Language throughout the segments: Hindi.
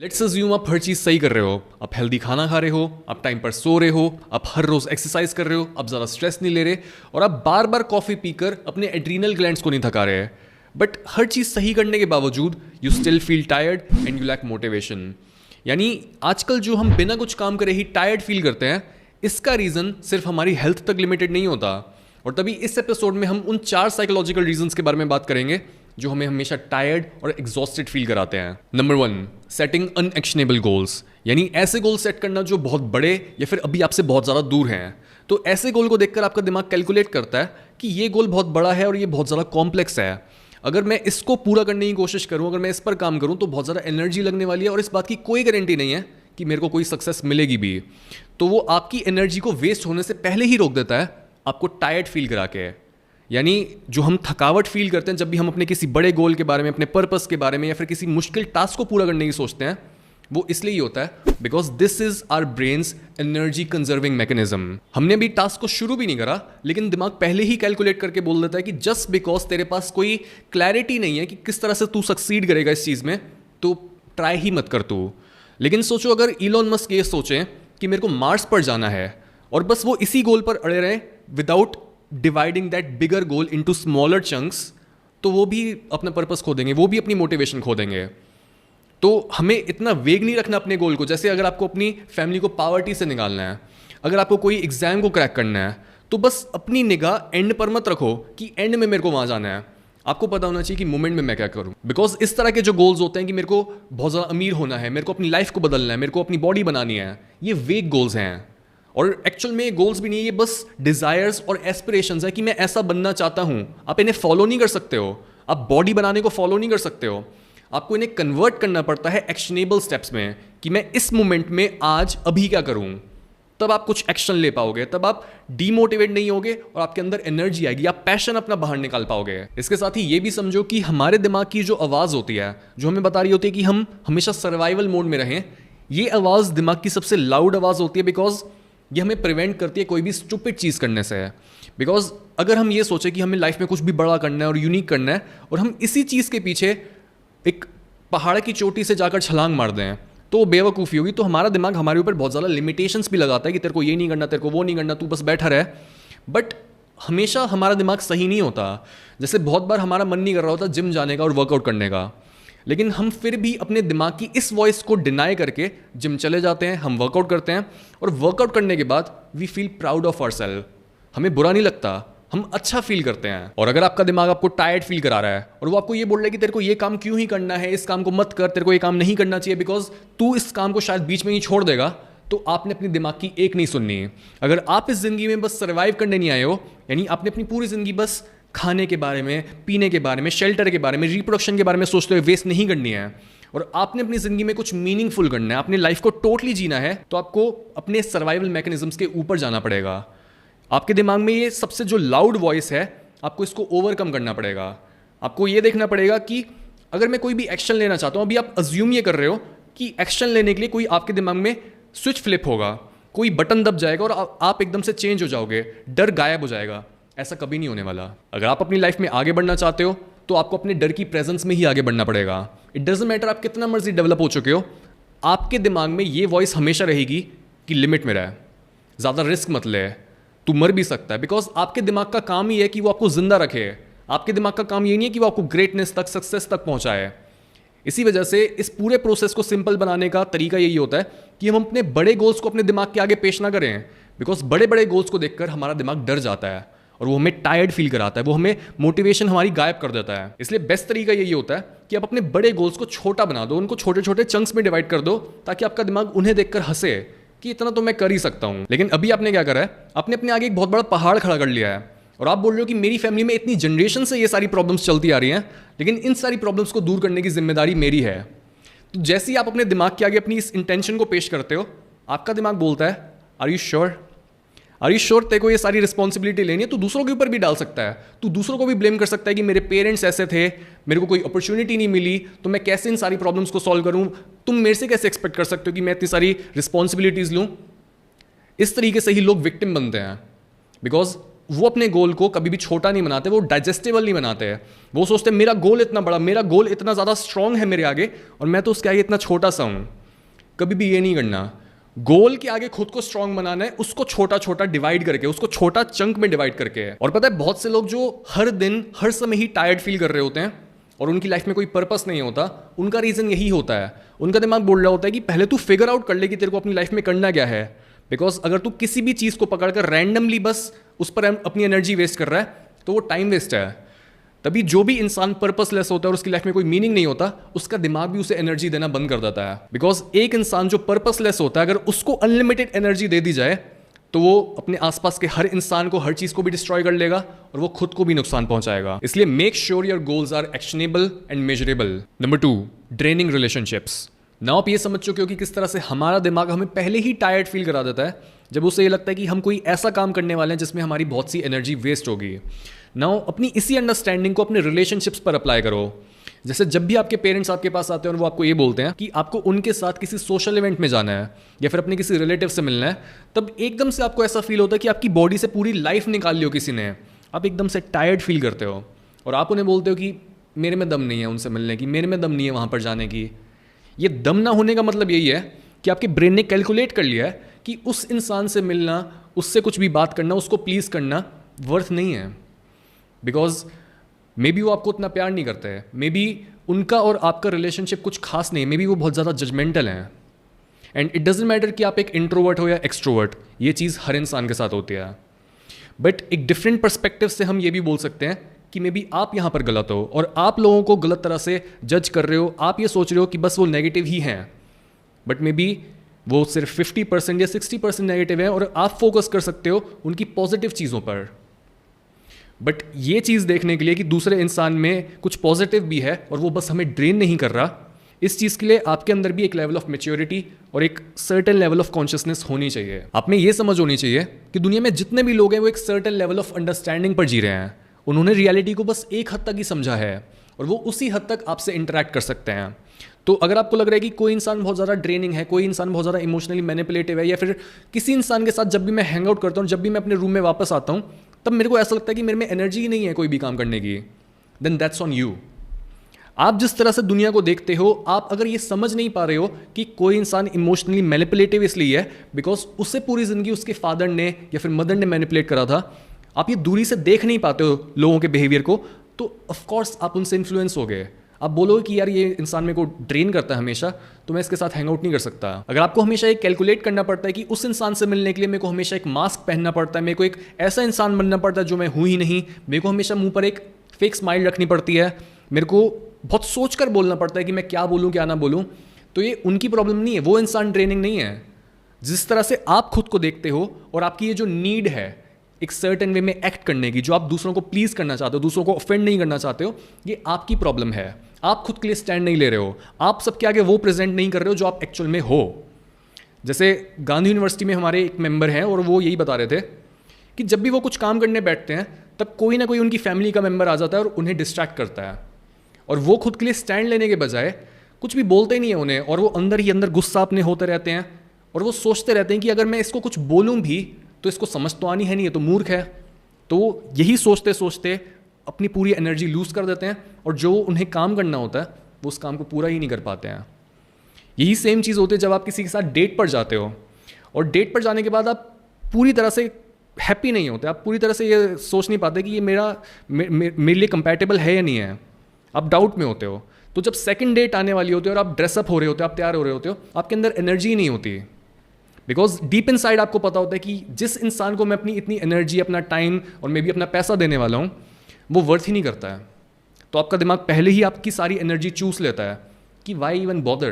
लेट्स अज्यूम आप हर चीज़ सही कर रहे हो, आप हेल्दी खाना खा रहे हो, आप टाइम पर सो रहे हो, आप हर रोज एक्सरसाइज कर रहे हो, आप ज़्यादा स्ट्रेस नहीं ले रहे और आप बार बार कॉफ़ी पीकर अपने एड्रीनल ग्लैंड्स को नहीं थका रहे। बट हर चीज़ सही करने के बावजूद you still feel tired and you lack motivation. यानी आजकल जो हम बिना कुछ काम करे ही टायर्ड फील करते हैं, इसका रीज़न सिर्फ हमारी हेल्थ तक लिमिटेड नहीं होता। और तभी इस एपिसोड में हम उन 4 साइकोलॉजिकल रीजंस के बारे में बात करेंगे जो हमें हमेशा टायर्ड और एग्जॉस्टेड फील कराते हैं। नंबर 1, सेटिंग अनएक्शनेबल गोल्स, यानी ऐसे गोल सेट करना जो बहुत बड़े या फिर अभी आपसे बहुत ज़्यादा दूर हैं। तो ऐसे गोल को देखकर आपका दिमाग कैलकुलेट करता है कि ये गोल बहुत बड़ा है और ये बहुत ज़्यादा कॉम्प्लेक्स है। अगर मैं इसको पूरा करने की कोशिश करूं, अगर मैं इस पर काम करूं तो बहुत ज़्यादा एनर्जी लगने वाली है और इस बात की कोई गारंटी नहीं है कि मेरे को कोई सक्सेस मिलेगी भी। तो वो आपकी एनर्जी को वेस्ट होने से पहले ही रोक देता है, आपको टायर्ड फील करा के। यानी जो हम थकावट फील करते हैं जब भी हम अपने किसी बड़े गोल के बारे में, अपने पर्पस के बारे में या फिर किसी मुश्किल टास्क को पूरा करने की सोचते हैं, वो इसलिए ही होता है because this is our brain's energy conserving mechanism. हमने अभी टास्क को शुरू भी नहीं करा लेकिन दिमाग पहले ही कैलकुलेट करके बोल देता है कि जस्ट बिकॉज तेरे पास कोई क्लैरिटी नहीं है कि किस तरह से तू सक्सीड करेगा इस चीज़ में, तो ट्राई ही मत कर तू। लेकिन सोचो अगर इलॉन मस्क ये सोचें कि मेरे को मार्स पर जाना है और बस वो इसी गोल पर अड़े रहें without dividing that bigger goal into smaller chunks, तो वो भी अपना पर्पस खो देंगे, वो भी अपनी मोटिवेशन खो देंगे। तो हमें इतना वेग नहीं रखना अपने गोल को। जैसे अगर आपको अपनी फैमिली को पावर्टी से निकालना है, अगर आपको कोई एग्जाम को क्रैक करना है, तो बस अपनी निगाह एंड पर मत रखो कि एंड में मेरे को वहाँ जाना है। आपको पता होना चाहिए कि मोमेंट में मैं क्या करूँ। बिकॉज इस तरह के जो गोल्स होते हैं कि मेरे को बहुत ज़्यादा अमीर होना है, मेरे को अपनी लाइफ को बदलना है, मेरे को अपनी बॉडी बनानी है, ये वेग गोल्स हैं। और एक्चुअल में ये गोल्स भी नहीं है, ये बस डिजायर्स और एस्पिरेशंस है कि मैं ऐसा बनना चाहता हूं। आप इन्हें फॉलो नहीं कर सकते हो, आप बॉडी बनाने को फॉलो नहीं कर सकते हो। आपको इन्हें कन्वर्ट करना पड़ता है एक्शनेबल स्टेप्स में कि मैं इस मोमेंट में आज अभी क्या करूं। तब आप कुछ एक्शन ले पाओगे, तब आप डीमोटिवेट नहीं होगे और आपके अंदर एनर्जी आएगी, आप पैशन अपना बाहर निकाल पाओगे। इसके साथ ही ये भी समझो कि हमारे दिमाग की जो आवाज़ होती है, जो हमें बता रही होती है कि हम हमेशा सर्वाइवल मोड में रहें, ये आवाज़ दिमाग की सबसे लाउड आवाज़ होती है। बिकॉज ये हमें प्रिवेंट करती है कोई भी स्टूपिड चीज़ करने से। बिकॉज अगर हम ये सोचें कि हमें लाइफ में कुछ भी बड़ा करना है और यूनिक करना है और हम इसी चीज़ के पीछे एक पहाड़ की चोटी से जाकर छलांग मार दें, तो वो बेवकूफ़ी होगी। तो हमारा दिमाग हमारे ऊपर बहुत ज़्यादा लिमिटेशंस भी लगाता है कि तेरे को ये नहीं करना, तेरे को वो नहीं करना, तू बस बैठा रहे। बट हमेशा हमारा दिमाग सही नहीं होता। जैसे बहुत बार हमारा मन नहीं कर रहा होता जिम जाने का और वर्कआउट करने का, लेकिन हम फिर भी अपने दिमाग की इस वॉइस को डिनाई करके जिम चले जाते हैं, हम वर्कआउट करते हैं और वर्कआउट करने के बाद we feel proud of ourselves. हमें बुरा नहीं लगता, हम अच्छा फील करते हैं। और अगर आपका दिमाग आपको टायर्ड फील करा रहा है और वो आपको ये बोल रहा है कि तेरे को ये काम क्यों ही करना है, इस काम को मत कर, तेरे को ये काम नहीं करना चाहिए बिकॉज तू इस काम को शायद बीच में ही छोड़ देगा, तो आपने अपने दिमाग की एक नहीं सुननी। अगर आप इस जिंदगी में बस सर्वाइव करने नहीं आए हो, यानी आपने अपनी पूरी जिंदगी बस खाने के बारे में, पीने के बारे में, शेल्टर के बारे में, रिप्रोडक्शन के बारे में सोचते हुए वेस्ट नहीं करनी है और आपने अपनी जिंदगी में कुछ मीनिंगफुल करना है, अपनी लाइफ को टोटली जीना है, तो आपको अपने सर्वाइवल मैकेनिज्म्स के ऊपर जाना पड़ेगा। आपके दिमाग में ये सबसे जो लाउड वॉइस है, आपको इसको ओवरकम करना पड़ेगा। आपको ये देखना पड़ेगा कि अगर मैं कोई भी एक्शन लेना चाहता हूँ, अभी आप अज्यूम ये कर रहे हो कि एक्शन लेने के लिए कोई आपके दिमाग में स्विच फ्लिप होगा, कोई बटन दब जाएगा और आप एकदम से चेंज हो जाओगे, डर गायब हो जाएगा। ऐसा कभी नहीं होने वाला। अगर आप अपनी लाइफ में आगे बढ़ना चाहते हो तो आपको अपने डर की प्रेजेंस में ही आगे बढ़ना पड़ेगा। इट डजंट मैटर आप कितना मर्जी डेवलप हो चुके हो, आपके दिमाग में ये वॉइस हमेशा रहेगी कि लिमिट में रहे, ज़्यादा रिस्क मत ले, तू मर भी सकता है। बिकॉज आपके दिमाग का काम ही है कि वो आपको जिंदा रखे। आपके दिमाग का काम ये नहीं है कि वो आपको ग्रेटनेस तक, सक्सेस तक पहुंचाए। इसी वजह से इस पूरे प्रोसेस को सिंपल बनाने का तरीका यही होता है कि हम अपने बड़े गोल्स को अपने दिमाग के आगे पेश ना करें। बिकॉज बड़े बड़े गोल्स को देखकर हमारा दिमाग डर जाता है और वो हमें टायर्ड फील कराता है, वो हमें मोटिवेशन हमारी गायब कर देता है। इसलिए बेस्ट तरीका यही होता है कि आप अपने बड़े गोल्स को छोटा बना दो, उनको छोटे छोटे चंक्स में डिवाइड कर दो, ताकि आपका दिमाग उन्हें देखकर हंसे कि इतना तो मैं कर ही सकता हूं। लेकिन अभी आपने क्या करा है, आपने अपने आगे एक बहुत बड़ा पहाड़ खड़ा कर लिया है और आप बोल रहे हो कि मेरी फैमिली में इतनी जनरेशन से ये सारी प्रॉब्लम्स चलती आ रही हैं, लेकिन इन सारी प्रॉब्लम्स को दूर करने की जिम्मेदारी मेरी है। तो जैसे ही आप अपने दिमाग के आगे अपनी इस इंटेंशन को पेश करते हो, आपका दिमाग बोलता है are you sure, are you sure तेरे को ये सारी रिस्पॉन्सिबिलिटी लेनी है। तू दूसरों के ऊपर भी डाल सकता है, तू दूसरों को भी ब्लेम कर सकता है कि मेरे पेरेंट्स ऐसे थे, मेरे को कोई अपॉर्चुनिटी नहीं मिली, तो मैं कैसे इन सारी प्रॉब्लम्स को सॉल्व करूं, तुम मेरे से कैसे एक्सपेक्ट कर सकते हो कि मैं इतनी सारी रिस्पॉन्सिबिलिटीज लूं। इस तरीके से ही लोग विक्टिम बनते हैं बिकॉज वो अपने गोल को कभी भी छोटा नहीं बनाते, वो डाइजेस्टेबल नहीं बनाते हैं। वो सोचते हैं मेरा गोल इतना बड़ा, मेरा गोल इतना ज़्यादा स्ट्रांग है मेरे आगे, और मैं तो उसके आगे इतना छोटा सा हूँ। कभी भी ये नहीं करना। गोल के आगे खुद को स्ट्रांग बनाना है, उसको छोटा छोटा डिवाइड करके, उसको छोटा चंक में डिवाइड करके। और पता है बहुत से लोग जो हर दिन हर समय ही टायर्ड फील कर रहे होते हैं और उनकी लाइफ में कोई पर्पस नहीं होता, उनका रीज़न यही होता है। उनका दिमाग बोल रहा होता है कि पहले तू फिगर आउट कर ले कि तेरे को अपनी लाइफ में करना क्या है। बिकॉज अगर तू किसी भी चीज़ को पकड़कर रैंडमली बस उस पर अपनी एनर्जी वेस्ट कर रहा है तो वो टाइम वेस्ट है। तभी जो भी इंसान पर्पसलेस होता है और उसकी लाइफ में कोई मीनिंग नहीं होता, उसका दिमाग भी उसे एनर्जी देना बंद कर देता है। बिकॉज एक इंसान जो पर्पसलेस होता है, अगर उसको अनलिमिटेड एनर्जी दे दी जाए तो वो अपने आसपास के हर इंसान को, हर चीज को भी डिस्ट्रॉय कर लेगा और वो खुद को भी नुकसान पहुंचाएगा। इसलिए make sure your goals are actionable and measurable. Number 2, draining relationships. Now आप ये समझ चुके हो कि किस तरह से हमारा दिमाग हमें पहले ही टायर्ड फील करा देता है जब उसे ये लगता है कि हम कोई ऐसा काम करने वाले हैं जिसमें हमारी बहुत सी एनर्जी वेस्ट होगी। नाउ अपनी इसी अंडरस्टैंडिंग को अपने रिलेशनशिप्स पर अप्लाई करो। जैसे जब भी आपके पेरेंट्स आपके पास आते हैं और वो आपको ये बोलते हैं कि आपको उनके साथ किसी सोशल इवेंट में जाना है या फिर अपने किसी रिलेटिव से मिलना है, तब एकदम से आपको ऐसा फील होता है कि आपकी बॉडी से पूरी लाइफ निकाल ली हो किसी ने। आप एकदम से टायर्ड फील करते हो और आप उन्हें बोलते हो कि मेरे में दम नहीं है उनसे मिलने की, मेरे में दम नहीं है वहाँ पर जाने की। ये दम ना होने का मतलब यही है कि आपके ब्रेन ने कैलकुलेट कर लिया है कि उस इंसान से मिलना, उससे कुछ भी बात करना, उसको प्लीज़ करना वर्थ नहीं है। बिकॉज मे बी वो आपको उतना प्यार नहीं करते हैं, मे बी उनका और आपका रिलेशनशिप कुछ खास नहीं है, मे बी वो बहुत ज़्यादा जजमेंटल हैं। एंड इट डजेंट मैटर कि आप एक इंट्रोवर्ट हो या एक्सट्रोवर्ट, ये चीज़ हर इंसान के साथ होती है। बट एक डिफरेंट पर्सपेक्टिव से हम ये भी बोल सकते हैं कि मे बी आप यहाँ पर गलत हो और आप लोगों को गलत तरह से जज कर रहे हो। आप ये सोच रहे हो कि बस वो नेगेटिव ही हैं, बट मे बी वो सिर्फ 50% या 60% नेगेटिव है और आप फोकस कर सकते हो उनकी पॉजिटिव चीज़ों पर। बट ये चीज़ देखने के लिए कि दूसरे इंसान में कुछ पॉजिटिव भी है और वो बस हमें ड्रेन नहीं कर रहा, इस चीज़ के लिए आपके अंदर भी एक लेवल ऑफ मैच्योरिटी और एक सर्टेन लेवल ऑफ कॉन्शियसनेस होनी चाहिए। आप में ये समझ होनी चाहिए कि दुनिया में जितने भी लोग हैं वो एक सर्टेन लेवल ऑफ अंडरस्टैंडिंग पर जी रहे हैं। उन्होंने रियलिटी को बस एक हद तक ही समझा है और वो उसी हद तक आपसे इंटरेक्ट कर सकते हैं। तो अगर आपको लग रहा है कि कोई इंसान बहुत ज़्यादा ड्रेनिंग है, कोई इंसान बहुत ज़्यादा इमोशनली मैनिपुलेटिव है, या फिर किसी इंसान के साथ जब भी मैं हैंग आउट करता हूँ, जब भी मैं अपने रूम में वापस आता हूँ, तब मेरे को ऐसा लगता है कि मेरे में एनर्जी ही नहीं है कोई भी काम करने की, देन दैट्स ऑन यू। आप जिस तरह से दुनिया को देखते हो, आप अगर ये समझ नहीं पा रहे हो कि कोई इंसान इमोशनली मैनिपुलेटिव इसलिए है बिकॉज उससे पूरी ज़िंदगी उसके फादर ने या फिर मदर ने मैनिपुलेट करा था, आप ये दूरी से देख नहीं पाते हो लोगों के बिहेवियर को, तो ऑफकोर्स आप उनसे इन्फ्लुएंस हो गए। आप बोलोगे कि यार ये इंसान मेरे को ड्रेन करता है हमेशा, तो मैं इसके साथ हैंग आउट नहीं कर सकता। अगर आपको हमेशा एक कैलकुलेट करना पड़ता है कि उस इंसान से मिलने के लिए मेरे को हमेशा एक मास्क पहनना पड़ता है, मेरे को एक ऐसा इंसान बनना पड़ता है जो मैं हूँ ही नहीं, मेरे को हमेशा मुंह पर एक फेक स्माइल रखनी पड़ती है, मेरे को बहुत सोच कर बोलना पड़ता है कि मैं क्या बोलूँ क्या ना बोलूँ, तो ये उनकी प्रॉब्लम नहीं है, वो इंसान ड्रेनिंग नहीं है। जिस तरह से आप खुद को देखते हो और आपकी ये जो नीड है एक सर्टेन वे में एक्ट करने की, जो आप दूसरों को प्लीज़ करना चाहते हो, दूसरों को ऑफेंड नहीं करना चाहते हो, ये आपकी प्रॉब्लम है। आप खुद के लिए स्टैंड नहीं ले रहे हो, आप सबके आगे वो प्रेजेंट नहीं कर रहे हो जो आप एक्चुअल में हो। जैसे गांधी यूनिवर्सिटी में हमारे एक मेंबर हैं और वो यही बता रहे थे कि जब भी वो कुछ काम करने बैठते हैं तब कोई ना कोई उनकी फैमिली का मेंबर आ जाता है और उन्हें डिस्ट्रैक्ट करता है, और वो खुद के लिए स्टैंड लेने के बजाय कुछ भी बोलते ही नहीं है उन्हें, और वो अंदर ही अंदर गुस्सा अपने होते रहते हैं और वो सोचते रहते हैं कि अगर मैं इसको कुछ बोलूँ भी तो इसको समझ तो आनी है नहीं, ये तो मूर्ख है। तो यही सोचते सोचते अपनी पूरी एनर्जी लूज़ कर देते हैं और जो उन्हें काम करना होता है वो उस काम को पूरा ही नहीं कर पाते हैं। यही सेम चीज़ होती है जब आप किसी के साथ डेट पर जाते हो और डेट पर जाने के बाद आप पूरी तरह से हैप्पी नहीं होते, आप पूरी तरह से ये सोच नहीं पाते कि ये मेरे लिए कंपैटिबल है या नहीं है, आप डाउट में होते हो। तो जब सेकंड डेट आने वाली होती है और आप ड्रेसअप हो रहे होते हो, आप तैयार हो रहे होते हो, आपके अंदर एनर्जी नहीं होती, बिकॉज डीप इनसाइड आपको पता होता है कि जिस इंसान को मैं अपनी इतनी एनर्जी, अपना टाइम और मे बी अपना पैसा देने वाला हूँ वो वर्थ ही नहीं करता है। तो आपका दिमाग पहले ही आपकी सारी एनर्जी चूस लेता है कि वाई इवन बॉदर,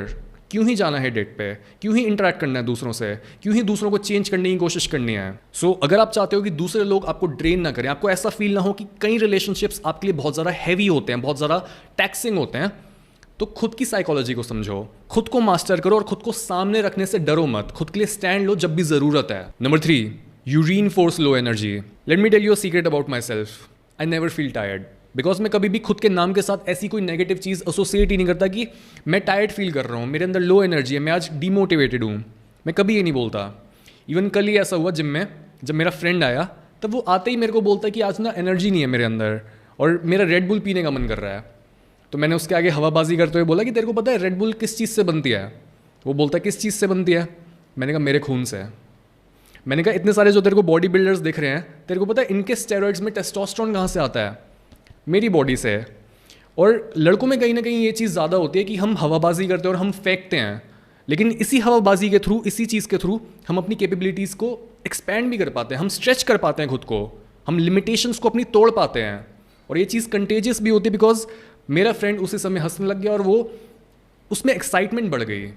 क्यों ही जाना है डेट पे, क्यों ही इंटरेक्ट करना है दूसरों से, क्यों ही दूसरों को चेंज करने की कोशिश करनी है। सो अगर आप चाहते हो कि दूसरे लोग आपको ड्रेन ना करें, आपको ऐसा फील ना हो कि कई रिलेशनशिप्स आपके लिए बहुत ज़्यादा हैवी होते हैं, बहुत ज़्यादा टैक्सिंग होते हैं, तो खुद की साइकोलॉजी को समझो, खुद को मास्टर करो और खुद को सामने रखने से डरो मत, खुद के लिए स्टैंड लो जब भी ज़रूरत है। Number 3, you reinforce low energy. Let me tell you a secret about myself, I never feel tired, because मैं कभी भी खुद के नाम के साथ ऐसी कोई नेगेटिव चीज़ एसोसिएट ही नहीं करता कि मैं टायर्ड फील कर रहा हूँ, मेरे अंदर लो एनर्जी है, मैं आज डीमोटिवेटेड हूँ, मैं कभी ये नहीं बोलता। इवन कल ही ऐसा हुआ जिम में, जब मेरा फ्रेंड आया तब वो आते ही मेरे को बोलता है कि आज ना एनर्जी नहीं है मेरे अंदर और मेरा रेड बुल पीने का मन कर रहा है। तो मैंने उसके आगे हवाबाजी करते हुए बोला कि तेरे को पता है रेड बुल किस चीज़ से बनती है? वो बोलता है किस चीज़ से बनती है? मैंने कहा मेरे खून से। मैंने कहा इतने सारे जो तेरे को बॉडी बिल्डर्स दिख रहे हैं, तेरे को पता है इनके स्टेरॉइड्स में टेस्टोस्टेरोन कहाँ से आता है? मेरी बॉडी से। और लड़कों में कहीं ना कहीं ये चीज़ ज़्यादा होती है कि हम हवाबाजी करते हैं और हम फेंकते हैं, लेकिन इसी हवाबाजी के थ्रू, इसी चीज़ के थ्रू हम अपनी कैपेबिलिटीज़ को एक्सपैंड भी कर पाते हैं, हम स्ट्रेच कर पाते हैं खुद को, हम लिमिटेशंस को अपनी तोड़ पाते हैं। और ये चीज़ कंटेजियस भी होती है बिकॉज मेरा फ्रेंड उसी समय हंसने लग गया और वो उसमें एक्साइटमेंट बढ़ गई।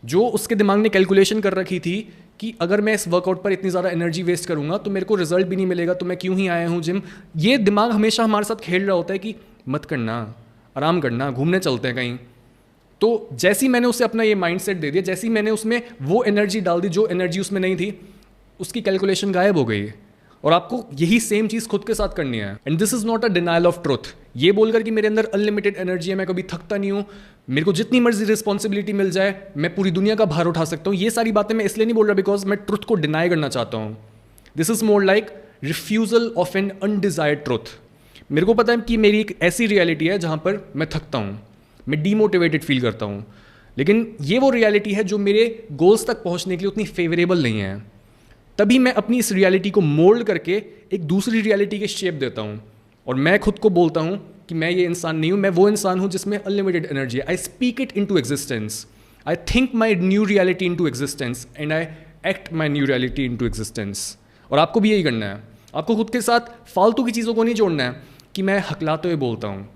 जो उसके दिमाग ने कैलकुलेशन कर रखी थी कि अगर मैं इस वर्कआउट पर इतनी ज़्यादा एनर्जी वेस्ट करूंगा तो मेरे को रिजल्ट भी नहीं मिलेगा, तो मैं क्यों ही आया हूँ जिम। ये दिमाग हमेशा हमारे साथ खेल रहा होता है कि मत करना, आराम करना, घूमने चलते हैं कहीं। तो जैसे ही मैंने उसे अपना ये माइंडसेट दे दिया, जैसे ही मैंने उसमें वो एनर्जी डाल दी जो एनर्जी उसमें नहीं थी, उसकी कैलकुलेशन गायब हो गई। और आपको यही सेम चीज़ खुद के साथ करनी है। And this is not a denial of truth. ये बोलकर कि मेरे अंदर अनलिमिटेड एनर्जी है, मैं कभी थकता नहीं हूँ, मेरे को जितनी मर्जी रिस्पॉन्सिबिलिटी मिल जाए, मैं पूरी दुनिया का भार उठा सकता हूँ, ये सारी बातें मैं इसलिए नहीं बोल रहा बिकॉज मैं ट्रुथ को डिनाई करना चाहता हूँ। This is more like refusal of an undesired truth. मेरे को पता है कि मेरी एक ऐसी रियलिटी है जहाँ पर मैं थकता हूँ, मैं डीमोटिवेटेड फील करता हूँ, लेकिन ये वो रियलिटी है जो मेरे गोल्स तक पहुँचने के लिए उतनी फेवरेबल नहीं है। तभी मैं अपनी इस रियलिटी को मोल्ड करके एक दूसरी रियलिटी के शेप देता हूँ और मैं खुद को बोलता हूँ कि मैं ये इंसान नहीं हूँ, मैं वो इंसान हूँ जिसमें अनलिमिटेड एनर्जी है। I speak it into existence, I think my new reality into existence and I act my new reality into existence. और आपको भी यही करना है। आपको खुद के साथ फालतू की चीज़ों को नहीं जोड़ना है कि मैं हकलाते हुए बोलता हूँ,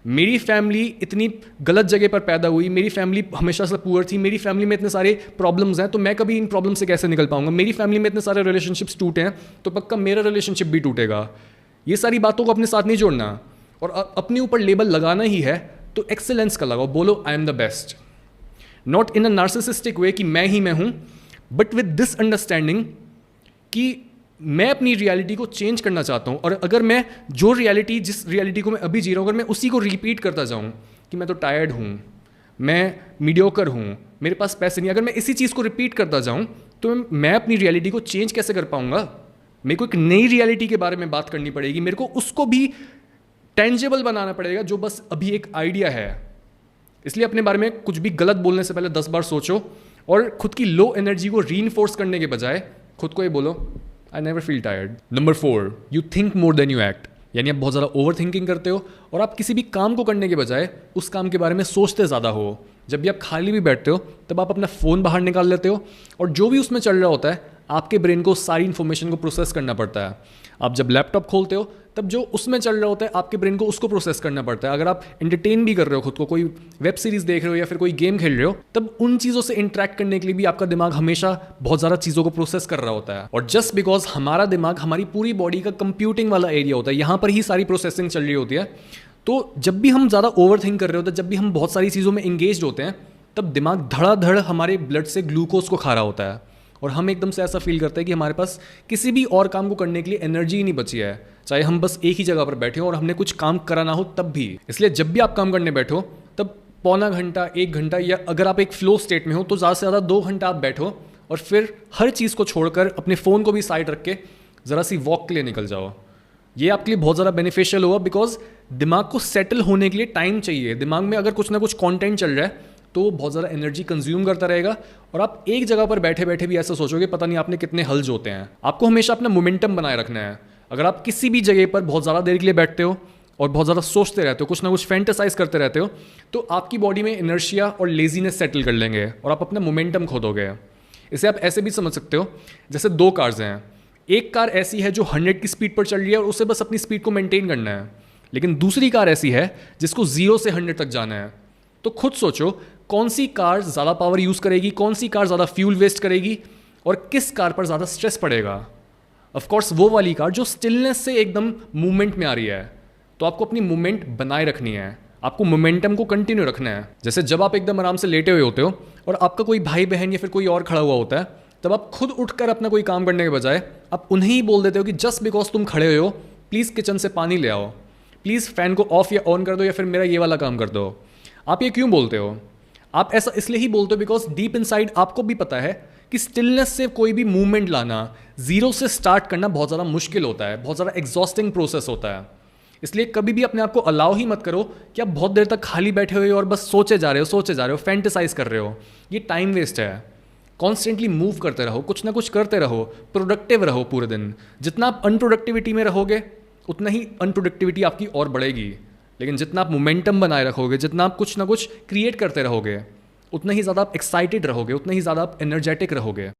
मेरी फैमिली इतनी गलत जगह पर पैदा हुई, मेरी फैमिली हमेशा से पुअर थी, मेरी फैमिली में इतने सारे प्रॉब्लम्स हैं, तो मैं कभी इन प्रॉब्लम से कैसे निकल पाऊंगा, मेरी फैमिली में इतने सारे रिलेशनशिप्स टूटे हैं तो पक्का मेरा रिलेशनशिप भी टूटेगा। ये सारी बातों को अपने साथ नहीं जोड़ना और अपने ऊपर लेबल लगाना ही है तो एक्सेलेंस का लगाओ, बोलो I am the best. Not in a narcissistic way कि मैं ही मैं हूँ, बट विद दिस अंडरस्टैंडिंग कि मैं अपनी रियलिटी को चेंज करना चाहता हूँ। और अगर मैं जो रियलिटी, जिस रियलिटी को मैं अभी जी रहा हूँ, अगर मैं उसी को रिपीट करता जाऊँ कि मैं तो टायर्ड हूँ, मैं मीडियोकर हूँ, मेरे पास पैसे नहीं, अगर मैं इसी चीज़ को रिपीट करता जाऊँ तो मैं अपनी रियलिटी को चेंज कैसे कर पाऊँगा। मेरे को एक नई रियलिटी के बारे में बात करनी पड़ेगी, मेरे को उसको भी टेंजेबल बनाना पड़ेगा जो बस अभी एक आइडिया है। इसलिए अपने बारे में कुछ भी गलत बोलने से पहले 10 बार सोचो और खुद की लो एनर्जी को रीइंफोर्स करने के बजाय खुद को ये बोलो आई never feel tired. Number 4, you think more than you act. यानी आप बहुत ज़्यादा ओवर थिंकिंग करते हो और आप किसी भी काम को करने के बजाय उस काम के बारे में सोचते ज़्यादा हो। जब भी आप खाली भी बैठते हो तब आप अपना फ़ोन बाहर निकाल लेते हो और जो भी उसमें चल रहा होता है आपके ब्रेन को सारी इन्फॉर्मेशन को प्रोसेस करना पड़ता है। आप जब लैपटॉप खोलते हो तब जो उसमें चल रहा होता है आपके ब्रेन को उसको प्रोसेस करना पड़ता है। अगर आप एंटरटेन भी कर रहे हो खुद को, कोई वेब सीरीज़ देख रहे हो या फिर कोई गेम खेल रहे हो, तब उन चीज़ों से इंटरेक्ट करने के लिए भी आपका दिमाग हमेशा बहुत ज़्यादा चीज़ों को प्रोसेस कर रहा होता है। और जस्ट बिकॉज हमारा दिमाग हमारी पूरी बॉडी का कंप्यूटिंग वाला एरिया होता है, यहाँ पर ही सारी प्रोसेसिंग चल रही होती है। तो जब भी हम ज़्यादा ओवर थिंक कर रहे होते हैं, जब भी हम बहुत सारी चीज़ों में इंगेज होते हैं, तब दिमाग धड़ाधड़ हमारे ब्लड से ग्लूकोज को खा रहा होता है और हम एकदम से ऐसा फील करते हैं कि हमारे पास किसी भी और काम को करने के लिए एनर्जी ही नहीं बची है, चाहे हम बस एक ही जगह पर बैठे हो और हमने कुछ काम करा ना हो तब भी। इसलिए जब भी आप काम करने बैठो तब पौना घंटा, 1 घंटा, या अगर आप एक फ्लो स्टेट में हो तो ज़्यादा से ज़्यादा 2 घंटा आप बैठो और फिर हर चीज़ को छोड़कर अपने फ़ोन को भी साइड रख के ज़रा सी वॉक के लिए निकल जाओ। ये आपके लिए बहुत ज़्यादा बेनिफिशियल होगा बिकॉज दिमाग को सेटल होने के लिए टाइम चाहिए। दिमाग में अगर कुछ ना कुछ कंटेंट चल रहा है तो वो बहुत ज़्यादा एनर्जी कंज्यूम करता रहेगा और आप एक जगह पर बैठे बैठे भी ऐसा सोचोगे पता नहीं आपने कितने हल जोते हैं। आपको हमेशा अपना मोमेंटम बनाए रखना है। अगर आप किसी भी जगह पर बहुत ज़्यादा देर के लिए बैठते हो और बहुत ज़्यादा सोचते रहते हो, कुछ ना कुछ फैंटेसाइज करते रहते हो, तो आपकी बॉडी में इनर्शिया और लेजीनेस सेटल कर लेंगे और आप अपना मोमेंटम खो दोगे। इसे आप ऐसे भी समझ सकते हो जैसे 2 कार्स हैं। एक कार ऐसी है जो 100 की स्पीड पर चल रही है और उसे बस अपनी स्पीड को मेंटेन करना है, लेकिन दूसरी कार ऐसी है जिसको 0 से 100 तक जाना है। तो खुद सोचो कौन सी कार ज़्यादा पावर यूज़ करेगी, कौन सी कार ज़्यादा फ्यूल वेस्ट करेगी और किस कार पर ज़्यादा स्ट्रेस पड़ेगा। ऑफकोर्स वो वाली कार जो स्टिलनेस से एकदम मूवमेंट में आ रही है। तो आपको अपनी मूवमेंट बनाए रखनी है, आपको मोमेंटम को कंटिन्यू रखना है। जैसे जब आप एकदम आराम से लेटे हुए होते हो और आपका कोई भाई बहन या फिर कोई और खड़ा हुआ होता है, तब आप खुद उठकर अपना कोई काम करने के बजाय आप उन्हें ही बोल देते हो कि जस्ट बिकॉज तुम खड़े हुए हो प्लीज़ किचन से पानी ले आओ, प्लीज़ फ़ैन को ऑफ या ऑन कर दो या फिर मेरा ये वाला काम कर दो। आप ये क्यों बोलते हो? आप ऐसा इसलिए ही बोलते हो बिकॉज डीप इनसाइड आपको भी पता है कि स्टिलनेस से कोई भी मूवमेंट लाना, जीरो से स्टार्ट करना बहुत ज़्यादा मुश्किल होता है, बहुत ज़्यादा एग्जॉस्टिंग प्रोसेस होता है। इसलिए कभी भी अपने आप को अलाउ ही मत करो कि आप बहुत देर तक खाली बैठे हुए हो और बस सोचे जा रहे हो, फैंटिसाइज कर रहे हो। ये टाइम वेस्ट है। कॉन्स्टेंटली मूव करते रहो, कुछ ना कुछ करते रहो, प्रोडक्टिव रहो पूरे दिन। जितना आप अनप्रोडक्टिविटी में रहोगे उतना ही अनप्रोडक्टिविटी आपकी और बढ़ेगी। लेकिन जितना आप मोमेंटम बनाए रखोगे, जितना आप कुछ ना कुछ क्रिएट करते रहोगे, उतना ही ज़्यादा आप एक्साइटेड रहोगे, उतना ही ज़्यादा आप एनर्जेटिक रहोगे।